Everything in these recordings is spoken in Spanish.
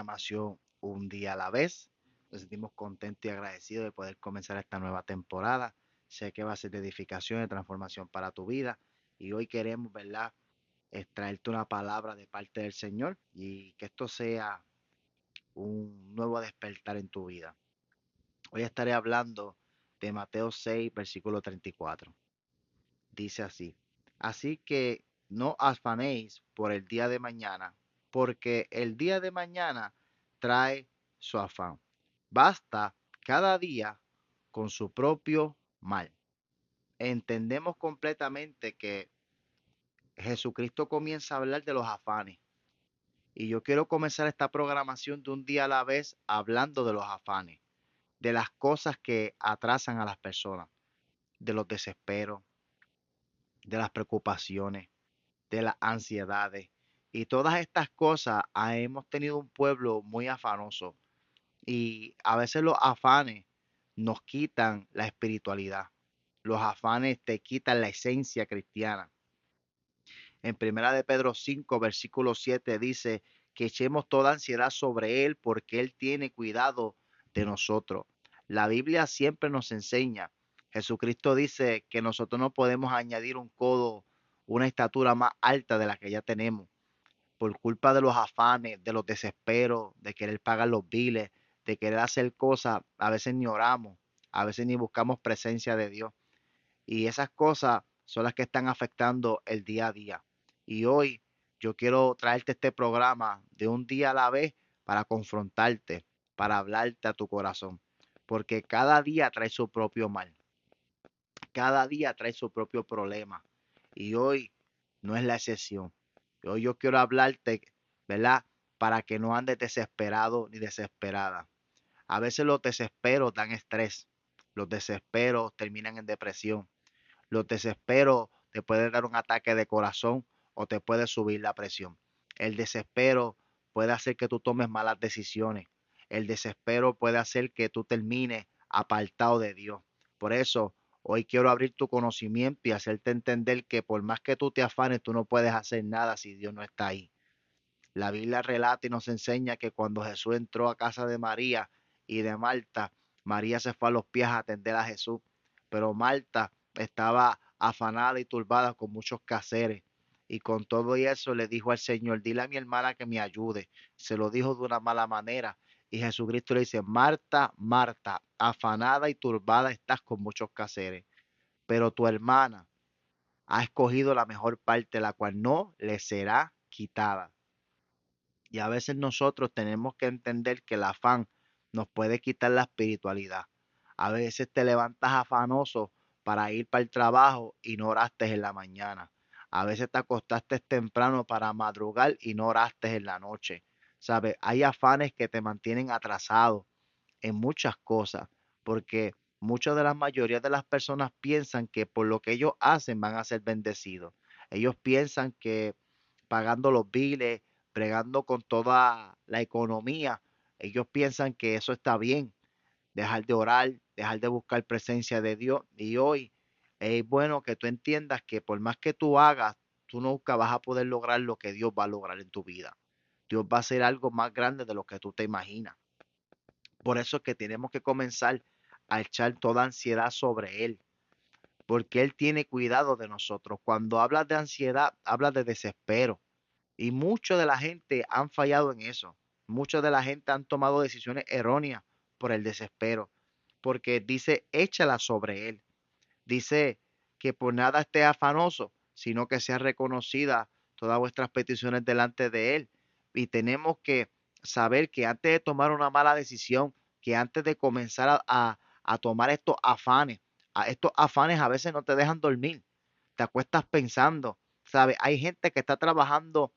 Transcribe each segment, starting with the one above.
programación Un Día a la Vez. Nos sentimos contentos y agradecidos de poder comenzar esta nueva temporada. Sé que va a ser de edificación y transformación para tu vida. Y hoy queremos, ¿verdad?, extraerte una palabra de parte del Señor y que esto sea un nuevo despertar en tu vida. Hoy estaré hablando de Mateo 6, versículo 34. Dice así: así que no afanéis por el día de mañana, porque el día de mañana trae su afán. Basta cada día con su propio mal. Entendemos completamente que Jesucristo comienza a hablar de los afanes. Y yo quiero comenzar esta programación de un día a la vez hablando de los afanes, de las cosas que atrasan a las personas, de los desesperos, de las preocupaciones, de las ansiedades. Y todas estas cosas hemos tenido un pueblo muy afanoso y a veces los afanes nos quitan la espiritualidad. Los afanes te quitan la esencia cristiana. En Primera de Pedro 5, versículo 7 dice que echemos toda ansiedad sobre Él porque Él tiene cuidado de nosotros. La Biblia siempre nos enseña. Jesucristo dice que nosotros no podemos añadir un codo, una estatura más alta de la que ya tenemos por culpa de los afanes, de los desesperos, de querer pagar los biles, de querer hacer cosas. A veces ni oramos, a veces ni buscamos presencia de Dios. Y esas cosas son las que están afectando el día a día. Y hoy yo quiero traerte este programa de un día a la vez para confrontarte, para hablarte a tu corazón. Porque cada día trae su propio mal. Cada día trae su propio problema. Y hoy no es la excepción. Hoy yo quiero hablarte, ¿verdad? Para que no andes desesperado ni desesperada. A veces los desesperos dan estrés. Los desesperos terminan en depresión. Los desesperos te pueden dar un ataque de corazón o te puede subir la presión. El desespero puede hacer que tú tomes malas decisiones. El desespero puede hacer que tú termines apartado de Dios. Por eso, hoy quiero abrir tu conocimiento y hacerte entender que por más que tú te afanes, tú no puedes hacer nada si Dios no está ahí. La Biblia relata y nos enseña que cuando Jesús entró a casa de María y de Marta, María se fue a los pies a atender a Jesús, pero Marta estaba afanada y turbada con muchos quehaceres. Y con todo eso le dijo al Señor, dile a mi hermana que me ayude. Se lo dijo de una mala manera. Y Jesucristo le dice, Marta, Marta, afanada y turbada estás con muchos quehaceres, pero tu hermana ha escogido la mejor parte, la cual no le será quitada. Y a veces nosotros tenemos que entender que el afán nos puede quitar la espiritualidad. A veces te levantas afanoso para ir para el trabajo y no oraste en la mañana. A veces te acostaste temprano para madrugar y no oraste en la noche. ¿Sabes? Hay afanes que te mantienen atrasado en muchas cosas, porque muchas de las mayoría de las personas piensan que por lo que ellos hacen van a ser bendecidos. Ellos piensan que pagando los biles, bregando con toda la economía, ellos piensan que eso está bien, dejar de orar, dejar de buscar presencia de Dios. Y hoy es bueno que tú entiendas que por más que tú hagas, tú nunca vas a poder lograr lo que Dios va a lograr en tu vida. Dios va a hacer algo más grande de lo que tú te imaginas. Por eso es que tenemos que comenzar a echar toda ansiedad sobre Él, porque Él tiene cuidado de nosotros. Cuando hablas de ansiedad, hablas de desespero. Y mucha de la gente han fallado en eso. Mucha de la gente han tomado decisiones erróneas por el desespero, porque dice, échala sobre Él. Dice que por nada esté afanoso, sino que sea reconocida todas vuestras peticiones delante de Él. Y tenemos que saber que antes de tomar una mala decisión, que antes de comenzar a tomar estos afanes a veces no te dejan dormir, te acuestas pensando, ¿sabes? Hay gente que está trabajando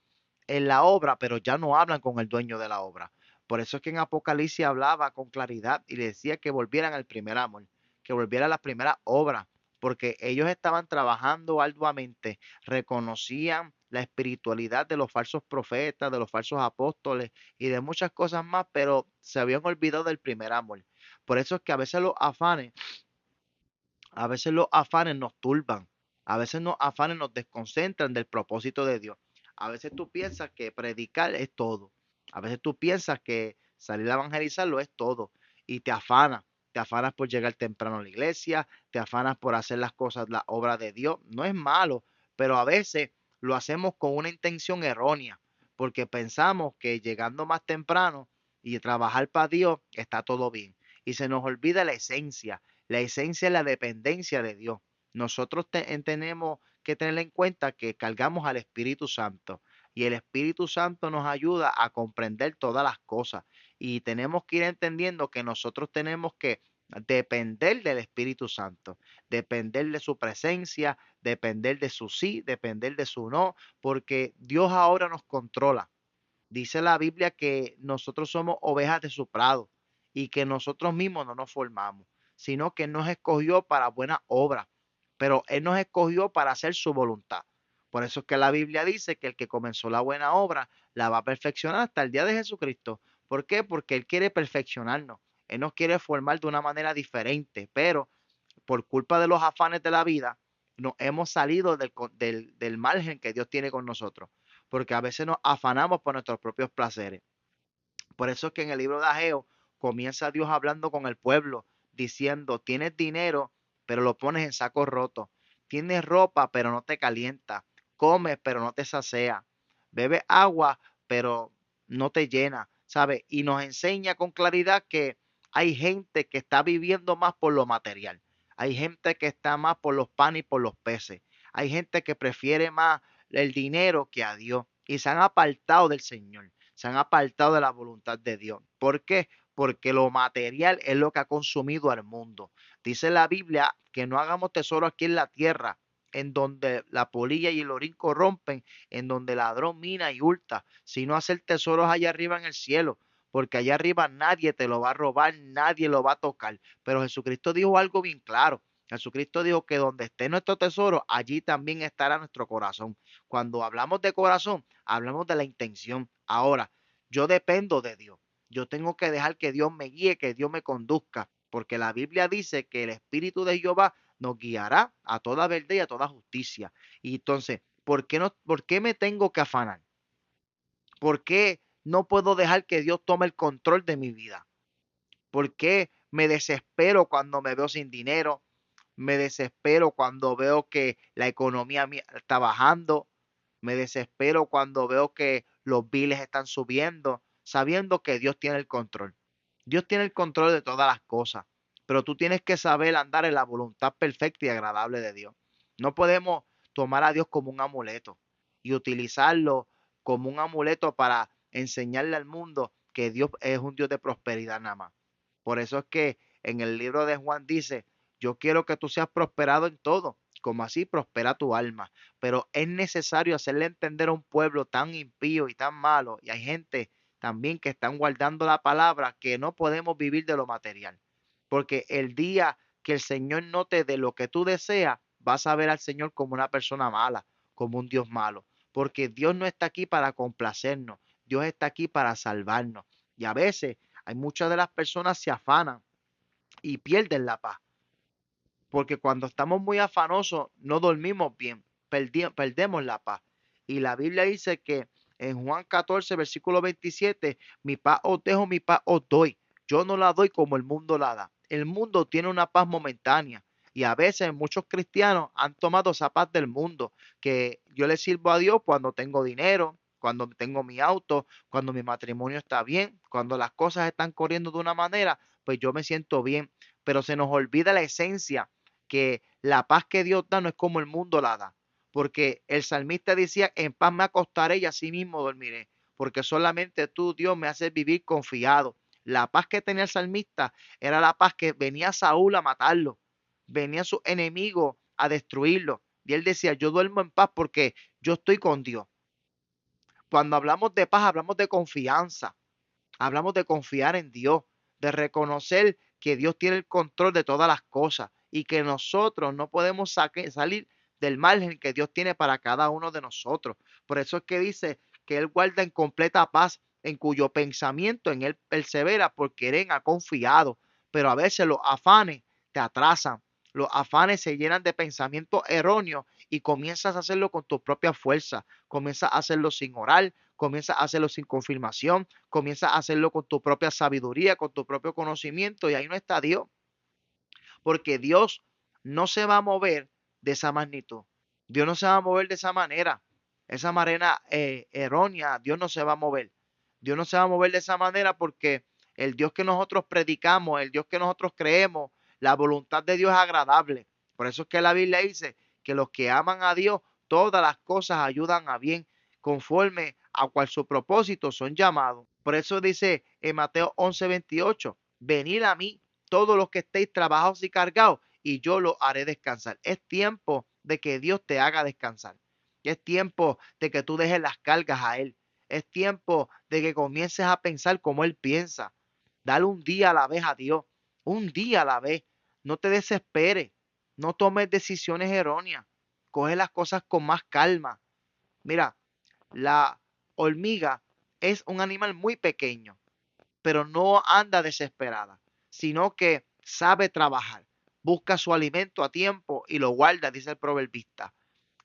en la obra, pero ya no hablan con el dueño de la obra. Por eso es que en Apocalipsis hablaba con claridad y le decía que volvieran al primer amor, que volvieran a la primera obra, porque ellos estaban trabajando arduamente, reconocían la espiritualidad de los falsos profetas, de los falsos apóstoles y de muchas cosas más, pero se habían olvidado del primer amor. Por eso es que a veces los afanes nos turban, a veces los afanes nos desconcentran del propósito de Dios. A veces tú piensas que predicar es todo. A veces tú piensas que salir a evangelizar lo es todo y te afanas por llegar temprano a la iglesia, te afanas por hacer las cosas, la obra de Dios. No es malo, pero a veces lo hacemos con una intención errónea, porque pensamos que llegando más temprano y trabajar para Dios está todo bien. Y se nos olvida la esencia. La esencia es la dependencia de Dios. Nosotros tenemos que tener en cuenta que cargamos al Espíritu Santo y el Espíritu Santo nos ayuda a comprender todas las cosas y tenemos que ir entendiendo que nosotros tenemos que depender del Espíritu Santo, depender de su presencia, depender de su sí, depender de su no, porque Dios ahora nos controla. Dice la Biblia que nosotros somos ovejas de su prado y que nosotros mismos no nos formamos, sino que Él nos escogió para buenas obras, pero Él nos escogió para hacer su voluntad. Por eso es que la Biblia dice que el que comenzó la buena obra la va a perfeccionar hasta el día de Jesucristo. ¿Por qué? Porque Él quiere perfeccionarnos. Él nos quiere formar de una manera diferente, pero por culpa de los afanes de la vida, nos hemos salido del margen que Dios tiene con nosotros, porque a veces nos afanamos por nuestros propios placeres. Por eso es que en el libro de Ageo comienza Dios hablando con el pueblo, diciendo, tienes dinero, pero lo pones en saco roto. Tienes ropa, pero no te calienta. Comes, pero no te sacea. Bebes agua, pero no te llena. ¿Sabe? Y nos enseña con claridad que hay gente que está viviendo más por lo material. Hay gente que está más por los panes y por los peces. Hay gente que prefiere más el dinero que a Dios y se han apartado del Señor, se han apartado de la voluntad de Dios. ¿Por qué? Porque lo material es lo que ha consumido al mundo. Dice la Biblia que no hagamos tesoro aquí en la tierra, en donde la polilla y el orín corrompen, en donde el ladrón mina y hurta, sino hacer tesoros allá arriba en el cielo, porque allá arriba nadie te lo va a robar, nadie lo va a tocar. Pero Jesucristo dijo algo bien claro. Jesucristo dijo que donde esté nuestro tesoro, allí también estará nuestro corazón. Cuando hablamos de corazón, hablamos de la intención. Ahora, yo dependo de Dios. Yo tengo que dejar que Dios me guíe, que Dios me conduzca, porque la Biblia dice que el Espíritu de Jehová nos guiará a toda verdad y a toda justicia. Y entonces, ¿por qué me tengo que afanar? ¿Por qué no puedo dejar que Dios tome el control de mi vida? ¿Por qué me desespero cuando me veo sin dinero? Me desespero cuando veo que la economía está bajando. Me desespero cuando veo que los biles están subiendo, sabiendo que Dios tiene el control. Dios tiene el control de todas las cosas, pero tú tienes que saber andar en la voluntad perfecta y agradable de Dios. No podemos tomar a Dios como un amuleto y utilizarlo como un amuleto para enseñarle al mundo que Dios es un Dios de prosperidad nada más. Por eso es que en el libro de Juan dice, yo quiero que tú seas prosperado en todo, como así prospera tu alma. Pero es necesario hacerle entender a un pueblo tan impío y tan malo, y hay gente también que están guardando la palabra, que no podemos vivir de lo material. Porque el día que el Señor no te dé lo que tú deseas, vas a ver al Señor como una persona mala, como un Dios malo. Porque Dios no está aquí para complacernos, Dios está aquí para salvarnos. Y a veces hay muchas de las personas se afanan y pierden la paz porque cuando estamos muy afanosos no dormimos bien, perdemos la paz. Y la Biblia dice que en Juan 14, versículo 27, mi paz os dejo, mi paz os doy. Yo no la doy como el mundo la da. El mundo tiene una paz momentánea. Y a veces muchos cristianos han tomado esa paz del mundo, que yo le sirvo a Dios cuando tengo dinero, cuando tengo mi auto, cuando mi matrimonio está bien, cuando las cosas están corriendo de una manera, pues yo me siento bien. Pero se nos olvida la esencia que la paz que Dios da no es como el mundo la da. Porque el salmista decía, en paz me acostaré y así mismo dormiré. Porque solamente tú, Dios, me haces vivir confiado. La paz que tenía el salmista era la paz que venía Saúl a matarlo. Venía su enemigo a destruirlo. Y él decía, yo duermo en paz porque yo estoy con Dios. Cuando hablamos de paz, hablamos de confianza. Hablamos de confiar en Dios, de reconocer que Dios tiene el control de todas las cosas y que nosotros no podemos salir del margen que Dios tiene para cada uno de nosotros. Por eso es que dice que Él guarda en completa paz en cuyo pensamiento en Él persevera porque Él ha confiado. Pero a veces los afanes te atrasan. Los afanes se llenan de pensamientos erróneos y comienzas a hacerlo con tu propia fuerza. Comienzas a hacerlo sin orar, comienzas a hacerlo sin confirmación, comienzas a hacerlo con tu propia sabiduría, con tu propio conocimiento y ahí no está Dios. Porque Dios no se va a mover de esa magnitud. Dios no se va a mover de esa manera. Esa manera errónea, Dios no se va a mover. Dios no se va a mover de esa manera porque el Dios que nosotros predicamos, el Dios que nosotros creemos, la voluntad de Dios es agradable. Por eso es que la Biblia dice que los que aman a Dios, todas las cosas ayudan a bien, conforme a cual su propósito son llamados. Por eso dice en Mateo 11:28, venid a mí todos los que estéis trabajados y cargados, y yo los haré descansar. Es tiempo de que Dios te haga descansar. Es tiempo de que tú dejes las cargas a Él. Es tiempo de que comiences a pensar como Él piensa. Dale un día a la vez a Dios. Un día a la vez. No te desesperes. No tomes decisiones erróneas. Coge las cosas con más calma. Mira, la hormiga es un animal muy pequeño, pero no anda desesperada, sino que sabe trabajar, busca su alimento a tiempo y lo guarda, dice el proverbista.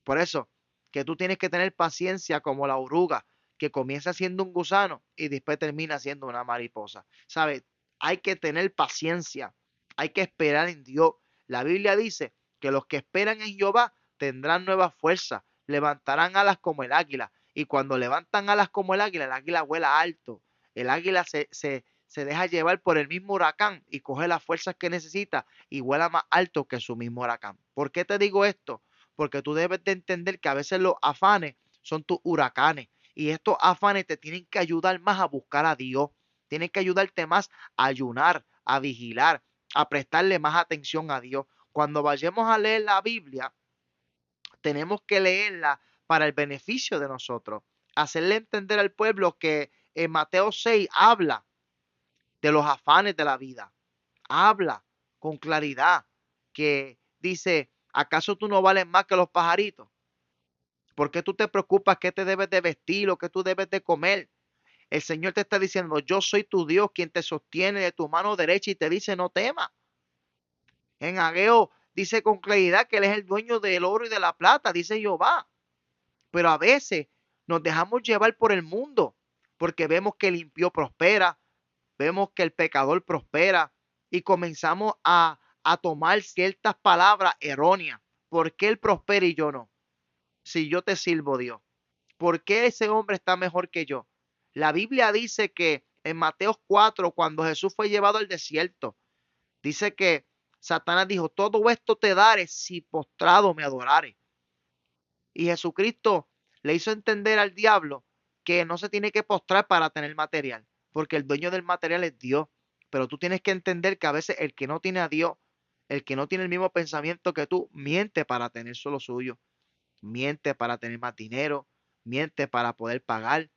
Por eso, que tú tienes que tener paciencia como la oruga, que comienza siendo un gusano y después termina siendo una mariposa. ¿Sabes? Hay que tener paciencia, hay que esperar en Dios. La Biblia dice que los que esperan en Jehová tendrán nueva fuerza, levantarán alas como el águila. Y cuando levantan alas como el águila vuela alto. El águila se deja llevar por el mismo huracán y coge las fuerzas que necesita y vuela más alto que su mismo huracán. ¿Por qué te digo esto? Porque tú debes de entender que a veces los afanes son tus huracanes y estos afanes te tienen que ayudar más a buscar a Dios, tienen que ayudarte más a ayunar, a vigilar, a prestarle más atención a Dios. Cuando vayamos a leer la Biblia, tenemos que leerla para el beneficio de nosotros, hacerle entender al pueblo que en Mateo 6 habla de los afanes de la vida, habla con claridad, que dice, ¿acaso tú no vales más que los pajaritos? ¿Por qué tú te preocupas qué te debes de vestir o qué tú debes de comer? El Señor te está diciendo, yo soy tu Dios quien te sostiene de tu mano derecha y te dice, no temas. En Ageo dice con claridad que Él es el dueño del oro y de la plata, dice Jehová. Pero a veces nos dejamos llevar por el mundo porque vemos que el impío prospera, vemos que el pecador prospera y comenzamos a tomar ciertas palabras erróneas. ¿Por qué él prospera y yo no? Si yo te sirvo, Dios. ¿Por qué ese hombre está mejor que yo? La Biblia dice que en Mateo 4, cuando Jesús fue llevado al desierto, dice que Satanás dijo, todo esto te daré si postrado me adorares. Y Jesucristo le hizo entender al diablo que no se tiene que postrar para tener material, porque el dueño del material es Dios. Pero tú tienes que entender que a veces el que no tiene a Dios, el que no tiene el mismo pensamiento que tú, miente para tener solo suyo, miente para tener más dinero, miente para poder pagar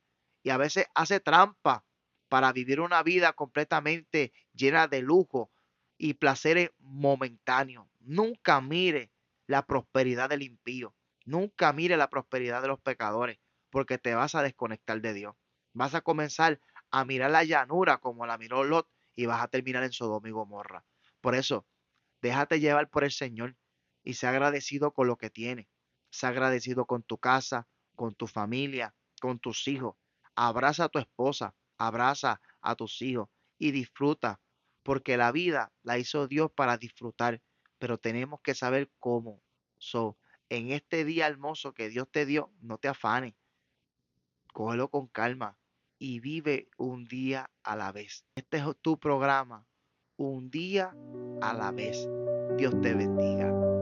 y a veces hace trampa para vivir una vida completamente llena de lujo y placeres momentáneos. Nunca mire la prosperidad del impío, nunca mire la prosperidad de los pecadores, porque te vas a desconectar de Dios. Vas a comenzar a mirar la llanura como la miró Lot y vas a terminar en Sodoma y Gomorra. Por eso, déjate llevar por el Señor y sea agradecido con lo que tienes. Sea agradecido con tu casa, con tu familia, con tus hijos. Abraza a tu esposa, abraza a tus hijos y disfruta, porque la vida la hizo Dios para disfrutar, pero tenemos que saber cómo. So, en este día hermoso que Dios te dio, no te afanes, cógelo con calma y vive un día a la vez. Este es tu programa, un día a la vez. Dios te bendiga.